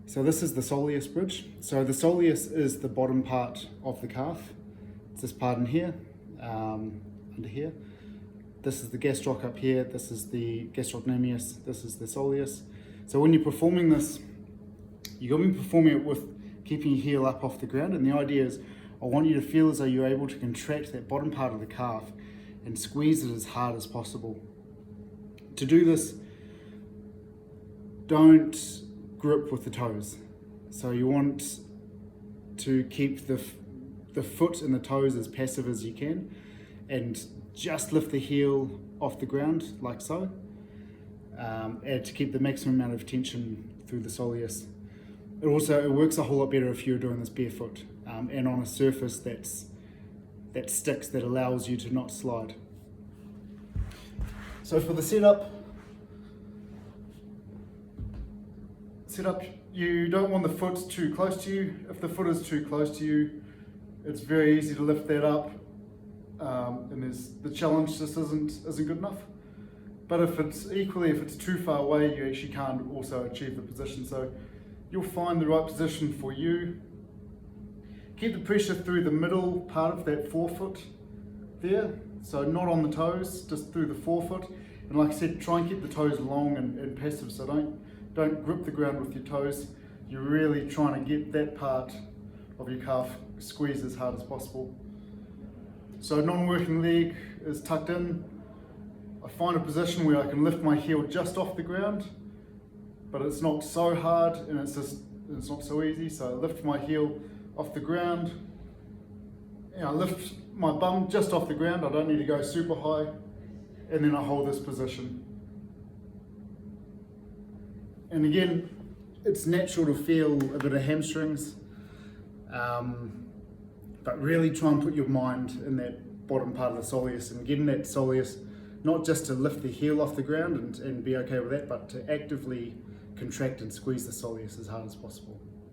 So this is the Soleus Bridge. So the soleus is the bottom part of the calf. It's this part in here, under here. This is the gastroc up here. This is the gastrocnemius. This is the soleus. So when you're performing this, you're going to be performing it with keeping your heel up off the ground. And the idea is, I want you to feel as though you're able to contract that bottom part of the calf and squeeze it as hard as possible. To do this, don't grip with the toes. So you want to keep the foot and the toes as passive as you can, and just lift the heel off the ground like so, and to keep the maximum amount of tension through the soleus. It works a whole lot better if you're doing this barefoot and on a surface that sticks, that allows you to not slide. So for the setup, you don't want the foot too close to you. If the foot is too close to you, it's very easy to lift that up, and the challenge just isn't good enough. But if it's too far away, you actually can't also achieve the position. So you'll find the right position for you. Keep the pressure through the middle part of that forefoot there. So not on the toes, just through the forefoot. And like I said, try and keep the toes long and passive. So don't grip the ground with your toes. You're really trying to get that part of your calf squeezed as hard as possible. So non-working leg is tucked in. I find a position where I can lift my heel just off the ground, but it's not so hard and it's not so easy. So I lift my heel off the ground. I lift my bum just off the ground. I don't need to go super high. And then I hold this position. And again, it's natural to feel a bit of hamstrings, but really try and put your mind in that bottom part of the soleus and getting that soleus, not just to lift the heel off the ground and be okay with that, but to actively contract and squeeze the soleus as hard as possible.